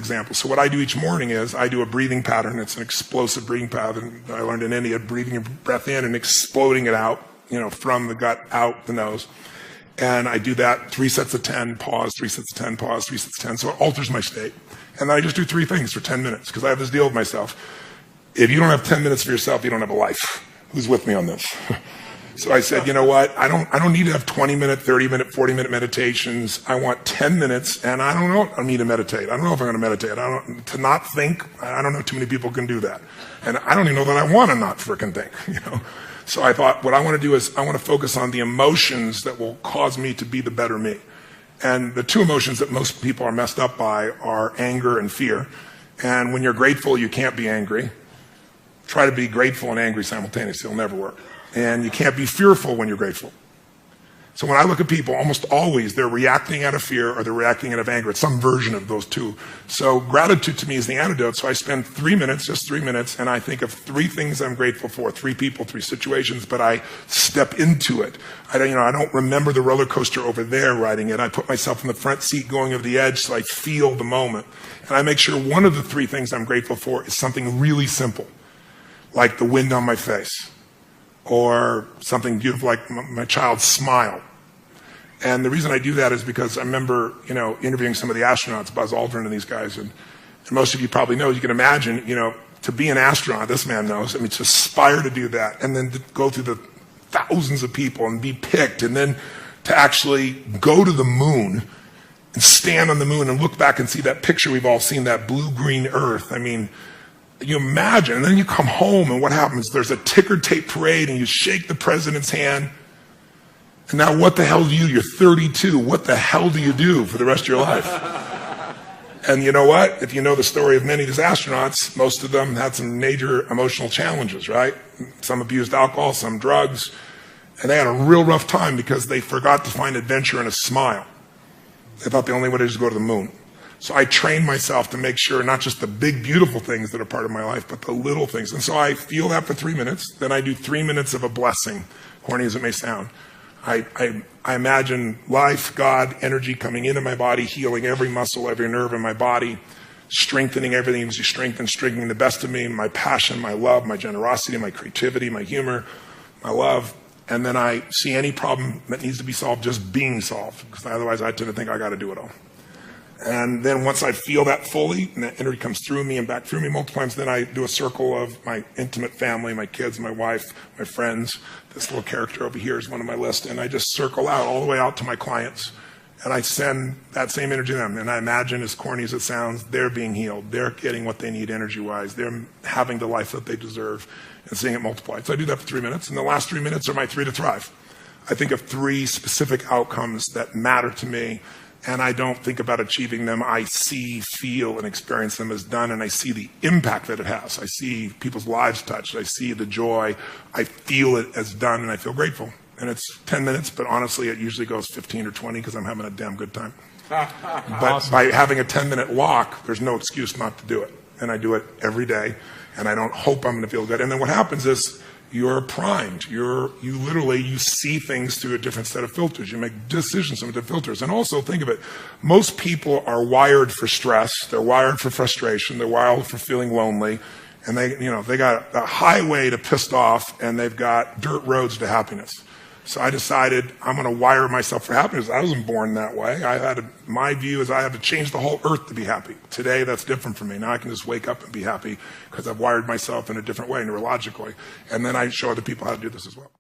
example. So what I do each morning is I do a breathing pattern. It's an explosive breathing pattern that I learned in India, breathing your breath in and exploding it out, from the gut out the nose. And I do that 3 sets of 10, pause, 3 sets of 10, pause, 3 sets of 10. So it alters my state. And then I just do 3 things for 10 minutes because I have this deal with myself. If you don't have 10 minutes for yourself, you don't have a life. Who's with me on this? So I said, you know what? I don't need to have 20-minute, 30-minute, 40-minute meditations. I want 10 minutes, and I don't know if I need to meditate. I don't know if I'm going to meditate. To not think, I don't know too many people can do that. And I don't even know that I want to not frickin' think, So I thought what I want to do is I want to focus on the emotions that will cause me to be the better me. And the 2 emotions that most people are messed up by are anger and fear. And when you're grateful, you can't be angry. Try to be grateful and angry simultaneously. It'll never work. And you can't be fearful when you're grateful. So when I look at people, almost always they're reacting out of fear or they're reacting out of anger. It's some version of those 2. So gratitude to me is the antidote. So I spend 3 minutes, just 3 minutes, and I think of 3 things I'm grateful for, 3 people, 3 situations, but I step into it. I don't remember the roller coaster over there riding it. I put myself in the front seat going over the edge so I feel the moment. And I make sure one of the 3 things I'm grateful for is something really simple, like the wind on my face, or something beautiful like my child's smile. And the reason I do that is because I remember, interviewing some of the astronauts, Buzz Aldrin and these guys, and most of you probably know, you can imagine, to be an astronaut, this man knows, to aspire to do that, and then to go through the thousands of people and be picked, and then to actually go to the moon and stand on the moon and look back and see that picture we've all seen, that blue-green Earth. You imagine, and then you come home and what happens? There's a ticker tape parade and you shake the president's hand. And now what the hell do you do? You're 32. What the hell do you do for the rest of your life? And you know what? If you know the story of many of these astronauts, most of them had some major emotional challenges, right? Some abused alcohol, some drugs. And they had a real rough time because they forgot to find adventure in a smile. They thought the only way to is go to the moon. So I trained myself to make sure not just the big, beautiful things that are part of my life, but the little things. And so I feel that for 3 minutes. Then I do 3 minutes of a blessing, corny as it may sound. I imagine life, God, energy coming into my body, healing every muscle, every nerve in my body, strengthening everything as you strengthening the best of me, my passion, my love, my generosity, my creativity, my humor, my love. And then I see any problem that needs to be solved just being solved, because otherwise I tend to think I got to do it all. And then once I feel that fully, and that energy comes through me and back through me multiple times, then I do a circle of my intimate family, my kids, my wife, my friends. This little character over here is one of my list. And I just circle out all the way out to my clients. And I send that same energy to them. And I imagine, as corny as it sounds, they're being healed. They're getting what they need energy-wise. They're having the life that they deserve and seeing it multiplied. So I do that for 3 minutes. And the last 3 minutes are my 3 to thrive. I think of 3 specific outcomes that matter to me. And I don't think about achieving them. I see, feel, and experience them as done, and I see the impact that it has. I see people's lives touched. I see the joy. I feel it as done, and I feel grateful. And it's 10 minutes, but honestly, it usually goes 15 or 20 because I'm having a damn good time. But by having a 10-minute walk, there's no excuse not to do it. And I do it every day, and I don't hope I'm going to feel good. And then what happens is, you're primed. You see things through a different set of filters. You make decisions through different filters. And also think of it, most people are wired for stress. They're wired for frustration. They're wired for feeling lonely. And they got a highway to pissed off, and they've got dirt roads to happiness. So I decided I'm going to wire myself for happiness. I wasn't born that way. My view is I had to change the whole earth to be happy. Today, that's different for me. Now I can just wake up and be happy because I've wired myself in a different way, neurologically. And then I show other people how to do this as well.